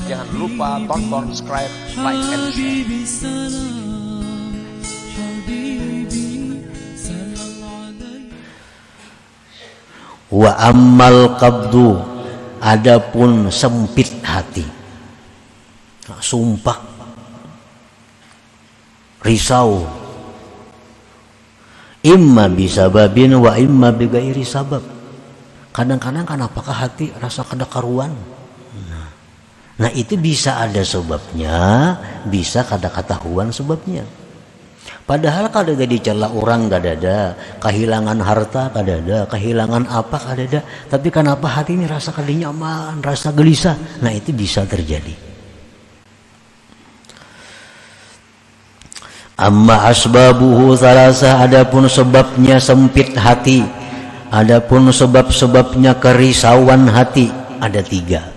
Jangan lupa tonton, subscribe, like, and share. Wa ammal qabdu, adapun sempit hati, sumpah, risau, imma bisababin wa imma bighairi sabab. Kadang-kadang kan apakah hati rasa kada karuan. Nah itu bisa ada sebabnya, bisa kada ketahuan sebabnya. Padahal kada dicela orang kada ada, kehilangan harta kada ada, kehilangan apa kada ada, tapi kenapa hati ini rasa kada nyaman, rasa gelisah. Nah itu bisa terjadi. Amma asbabuhu thalatha, adapun sebabnya sempit hati, adapun sebab-sebabnya kerisauan hati ada 3.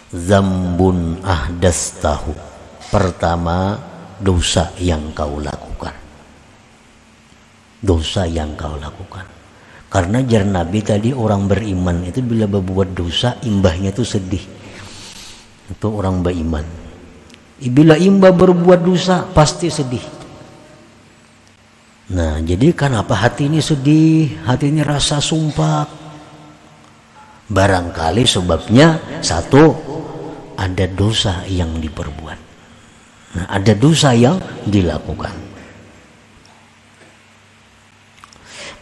Zambun ahdastahu, pertama dosa yang kau lakukan, dosa yang kau lakukan. Karena jar Nabi tadi orang beriman itu bila berbuat dosa imbahnya itu sedih. Itu orang beriman, bila imbah berbuat dosa pasti sedih. Nah jadi kenapa hati ini sedih, hati ini rasa sumpah? Barangkali sebabnya satu, ada dosa yang diperbuat. Nah, ada dosa yang dilakukan.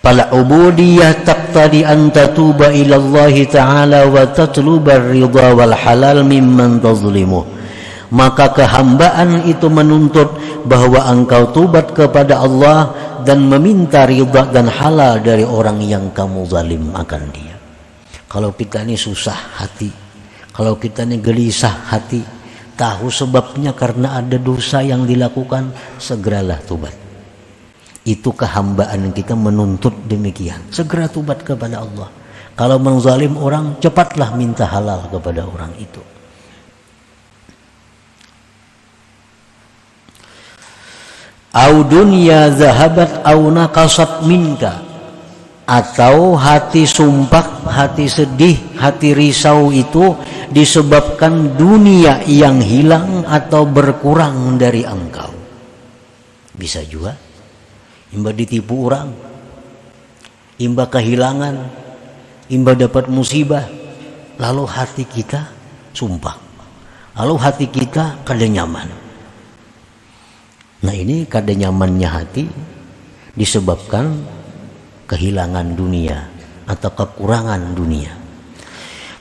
Fal ubudiyah taqtadi an tatuba ila Allah Ta'ala wa tatluba ar-ridha wal halal mimman tazlimu. Maka kehambaan itu menuntut bahwa engkau tubat kepada Allah dan meminta ridha dan halal dari orang yang kamu zalim akan dia. Kalau kita ini susah hati, kalau kita ini gelisah hati, tahu sebabnya karena ada dosa yang dilakukan, segeralah tubat. Itu kehambaan kita menuntut demikian. Segera tubat kepada Allah. Kalau menzalim orang, cepatlah minta halal kepada orang itu. Au dunya zahabat au naqasat minka, atau hati sumpah, hati sedih, hati risau itu disebabkan dunia yang hilang atau berkurang dari engkau. Bisa juga imba ditipu orang, imba kehilangan, imba dapat musibah, lalu hati kita sumpah, lalu hati kita kada nyaman. Nah ini kada nyamannya hati disebabkan kehilangan dunia atau kekurangan dunia.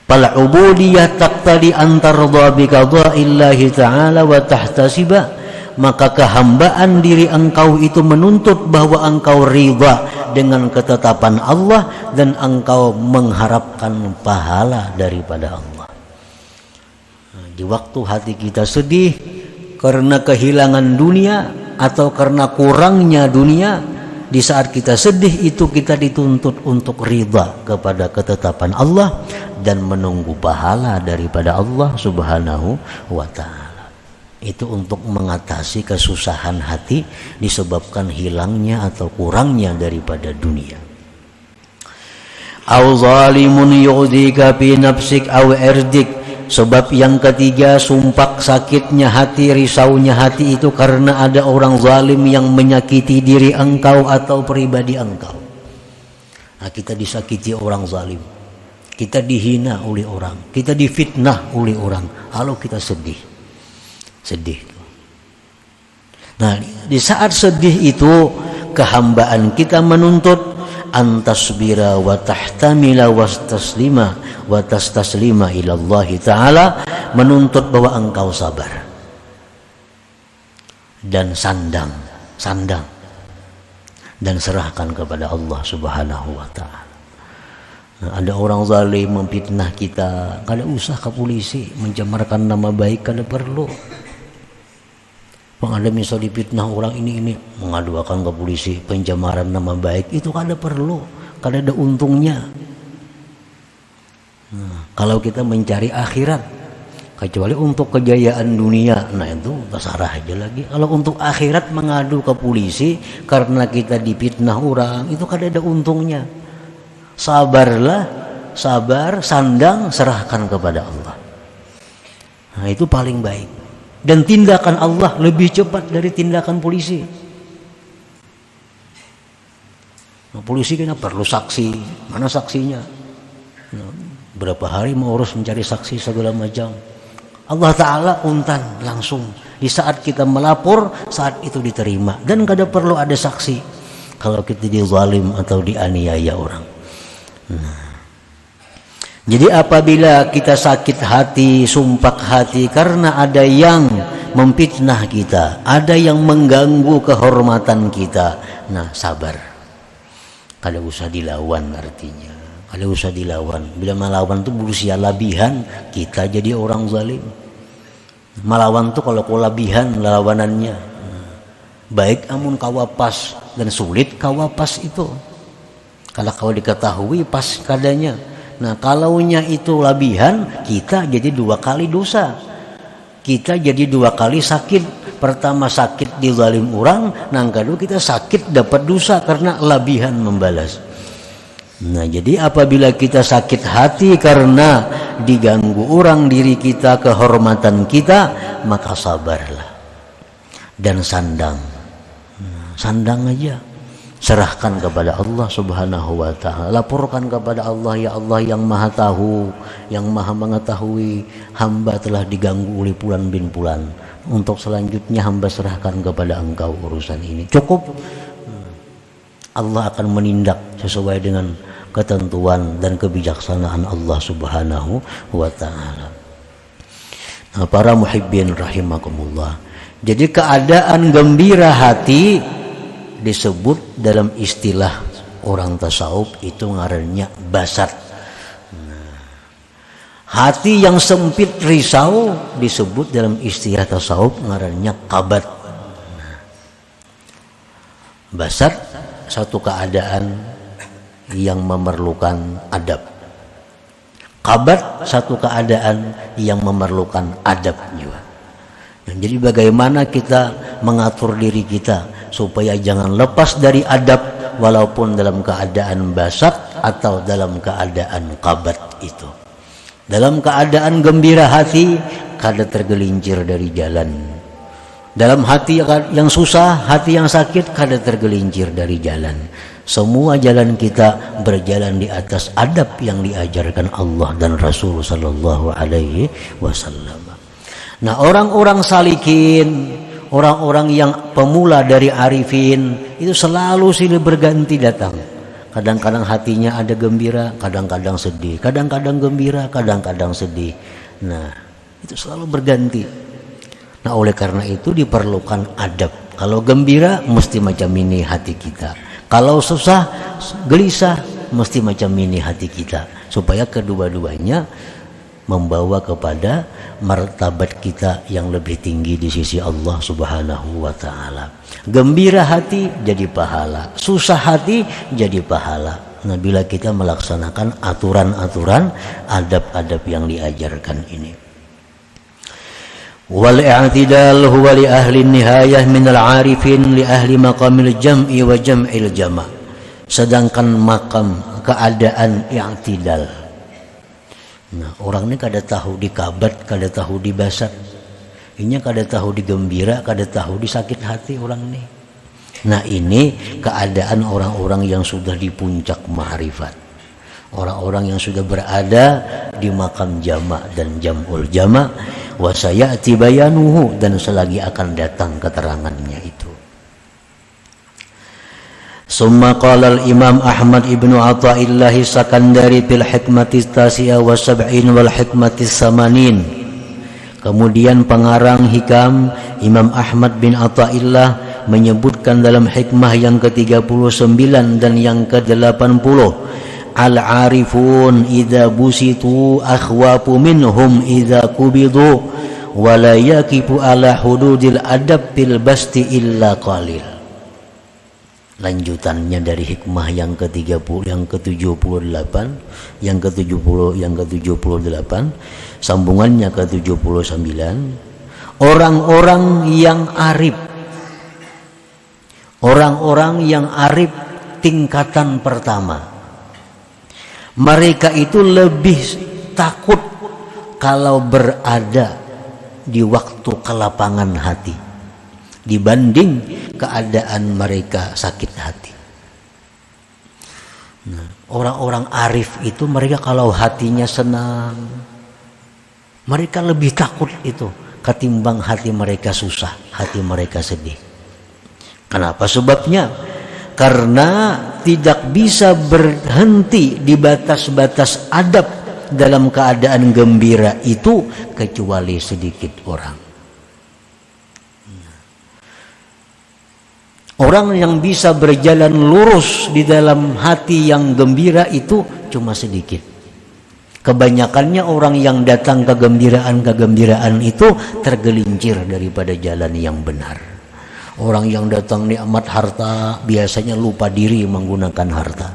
Fal ubudiyah taqtadi an tardha bi qada'illahi ta'ala wa tahtasiba, maka kehambaan diri engkau itu menuntut bahwa engkau ridha dengan ketetapan Allah dan engkau mengharapkan pahala daripada Allah. Nah, di waktu hati kita sedih karena kehilangan dunia atau karena kurangnya dunia, di saat kita sedih itu kita dituntut untuk ridha kepada ketetapan Allah dan menunggu pahala daripada Allah Subhanahu wa ta'ala. Itu untuk mengatasi kesusahan hati disebabkan hilangnya atau kurangnya daripada dunia. Au zalimun yu'dhika fi nafsik au irdik, sebab yang ketiga sumpah sakitnya hati, risaunya hati itu karena ada orang zalim yang menyakiti diri engkau atau pribadi engkau. Nah, kita disakiti orang zalim, kita dihina oleh orang, kita difitnah oleh orang, lalu kita sedih. Nah di saat sedih itu kehambaan kita menuntut antasbira wa tahtamila wa taslima wa tastaslima ila Allah Ta'ala, menuntut bahwa engkau sabar dan sandang dan serahkan kepada Allah Subhanahu wa Ta'ala. Nah, ada orang zalim memfitnah kita, kada usah ke polisi mencemarkan nama baik, kada perlu. Ada misal difitnah orang ini mengadukan ke polisi pencemaran nama baik, itu kada perlu, kada ada untungnya. Nah, kalau kita mencari akhirat, kecuali untuk kejayaan dunia, nah itu terserah aja lagi. Kalau untuk akhirat mengadu ke polisi karena kita difitnah orang, itu kada ada untungnya. Sabarlah sabar, sandang, serahkan kepada Allah. Nah, itu paling baik. Dan tindakan Allah lebih cepat dari tindakan polisi. Nah, polisi kan perlu saksi, mana saksinya? Nah, berapa hari mau urus mencari saksi segala macam. Allah Ta'ala untan langsung. Di saat kita melapor, saat itu diterima. Dan kada perlu ada saksi kalau kita dizalim atau dianiaya orang. Nah, jadi apabila kita sakit hati, sumpah hati karena ada yang memfitnah kita, ada yang mengganggu kehormatan kita, nah sabar. Kada usah dilawan artinya. Kada usah dilawan. Bila melawan itu berusia labihan, kita jadi orang zalim. Melawan itu kalau kelabihan lawanannya. Baik amun kawapas dan sulit kawapas itu. Kalau kau diketahui pas kadanya. Nah, kalaunya itu labihan, kita jadi 2 kali dosa. Kita jadi 2 kali sakit. Pertama sakit dizalim orang, nang kedua kita sakit dapat dosa karena labihan membalas. Nah, jadi apabila kita sakit hati karena diganggu orang diri kita, kehormatan kita, maka sabarlah dan sandang. Sandang aja. Serahkan kepada Allah Subhanahu wa ta'ala. Laporkan kepada Allah, ya Allah yang maha tahu, yang maha mengetahui, hamba telah diganggu oleh Fulan bin Fulan. Untuk selanjutnya hamba serahkan kepada engkau urusan ini. Cukup. Allah akan menindak sesuai dengan ketentuan dan kebijaksanaan Allah Subhanahu wa ta'ala. Nah, para muhibbin rahimakumullah. Jadi keadaan gembira hati disebut dalam istilah orang tasawuf itu ngarannya basat. Nah, hati yang sempit risau disebut dalam istilah tasawuf ngarannya kabat. Nah, basat satu keadaan yang memerlukan adab. Kabat satu keadaan yang memerlukan adab juga. Nah, jadi bagaimana kita mengatur diri kita supaya jangan lepas dari adab walaupun dalam keadaan basat atau dalam keadaan kabat itu. Dalam keadaan gembira hati, kada tergelincir dari jalan. Dalam hati yang susah, hati yang sakit, kada tergelincir dari jalan. Semua jalan kita berjalan di atas adab yang diajarkan Allah dan Rasul sallallahu alaihi wasallam. Nah, orang-orang salikin, orang-orang yang pemula dari arifin itu selalu silih berganti datang. Kadang-kadang hatinya ada gembira, kadang-kadang sedih, kadang-kadang gembira, kadang-kadang sedih. Nah, itu selalu berganti. Nah, oleh karena itu diperlukan adab. Kalau gembira mesti macam ini hati kita. Kalau susah, gelisah mesti macam ini hati kita. Supaya kedua-duanya membawa kepada martabat kita yang lebih tinggi di sisi Allah Subhanahu wa ta'ala. Gembira hati jadi pahala, susah hati jadi pahala. Nah, bila kita melaksanakan aturan-aturan adab-adab yang diajarkan ini. Wal i'tidal huwa li ahli nihayah min al-arifin li ahli maqamil jam'i wa jam'il jama'. Sedangkan makam keadaan i'tidal. Nah, orang ini kada tahu di kabat, kada tahu di basat. Ini kada tahu di gembira, kada tahu di sakit hati orang ini. Nah, ini keadaan orang-orang yang sudah di puncak ma'rifat. Orang-orang yang sudah berada di makam jama' dan jam'ul jama'. Wa sayati bayanuhu, dan selagi akan datang keterangannya itu. Summa qala al-Imam Ahmad ibnu Athaillah Sakandari fil hikmatis tasi'ah wa sab'in wal hikmatis samanin. Kemudian pengarang hikam Imam Ahmad bin Athaillah menyebutkan dalam hikmah yang ke-39 dan yang ke-80, al-arifun idza busitu akhwafu minhum idza kubidu wa la yaqifu ala hududil adab bil basti illa qalil. Lanjutannya dari hikmah yang ke-30, yang ke-78, yang ke-70, yang ke-78, sambungannya ke-79, orang-orang yang arif, orang-orang yang arif tingkatan pertama, Mereka itu lebih takut kalau berada di waktu kelapangan hati dibanding keadaan mereka sakit hati. Nah, orang-orang arif itu mereka kalau hatinya senang, mereka lebih takut itu ketimbang hati mereka susah, hati mereka sedih. Kenapa sebabnya? Karena tidak bisa berhenti di batas-batas adab dalam keadaan gembira itu kecuali sedikit orang. Orang yang bisa berjalan lurus di dalam hati yang gembira itu cuma sedikit. Kebanyakannya orang yang datang kegembiraan itu tergelincir daripada jalan yang benar. Orang yang datang nikmat harta biasanya lupa diri menggunakan harta.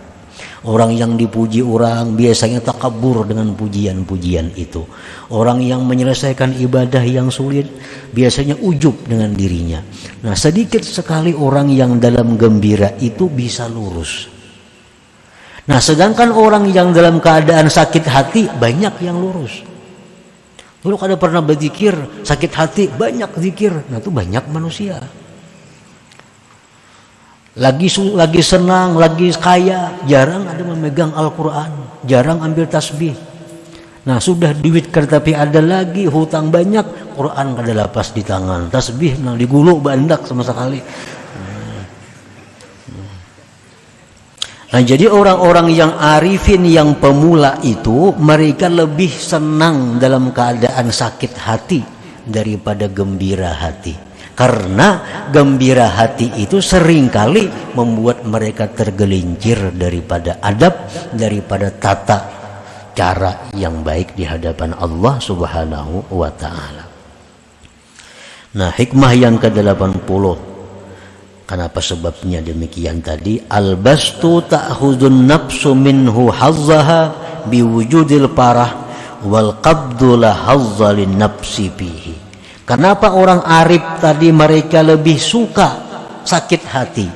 Orang yang dipuji orang biasanya takabur dengan pujian-pujian itu. Orang yang menyelesaikan ibadah yang sulit biasanya ujub dengan dirinya. Nah, sedikit sekali orang yang dalam gembira itu bisa lurus. Nah, sedangkan orang yang dalam keadaan sakit hati banyak yang lurus. Dulu kada pernah berzikir, sakit hati banyak zikir. Nah, itu banyak manusia. Lagi senang, lagi kaya, jarang ada memegang Al-Quran, jarang ambil tasbih. Nah, sudah duit tapi ada lagi, hutang banyak, Quran kada lepas di tangan, tasbih nang digulung bandak sama sekali. Nah, jadi orang-orang yang arifin, yang pemula itu mereka lebih senang dalam keadaan sakit hati daripada gembira hati. Karena gembira hati itu seringkali membuat mereka tergelincir daripada adab, daripada tata cara yang baik di hadapan Allah Subhanahu wa ta'ala. Nah, hikmah yang ke-80. Kenapa sebabnya demikian tadi? Al-bastu ta'khudun nafsu minhu hazzaha biwujudil parah wal qabdu la hazza lin nafsi bihi. Kenapa orang arif tadi mereka lebih suka sakit hati,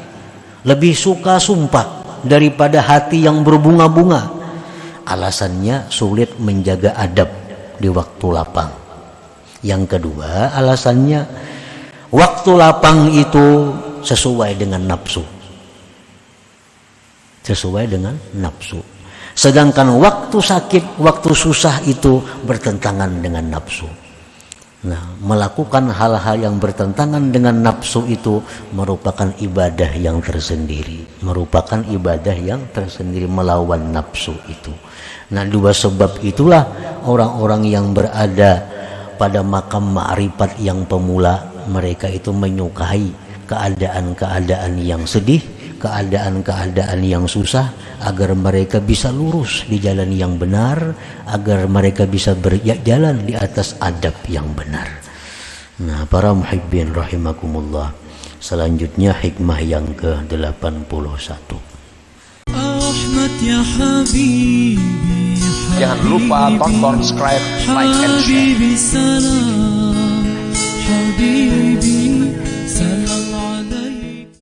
lebih suka sumpah daripada hati yang berbunga-bunga? Alasannya sulit menjaga adab di waktu lapang. Yang kedua, alasannya waktu lapang itu sesuai dengan nafsu. Sesuai dengan nafsu. Sedangkan waktu sakit, waktu susah itu bertentangan dengan nafsu. Nah, melakukan hal-hal yang bertentangan dengan nafsu itu merupakan ibadah yang tersendiri. Merupakan ibadah yang tersendiri melawan nafsu itu. Nah, dua sebab itulah orang-orang yang berada pada makam ma'rifat yang pemula, mereka itu menyukai keadaan-keadaan yang sedih, keadaan-keadaan yang susah, agar mereka bisa lurus di jalan yang benar, agar mereka bisa berjalan di atas adab yang benar. Nah, para muhibbin rahimakumullah, selanjutnya hikmah yang ke-81. Jangan lupa tonton, subscribe, like, and share.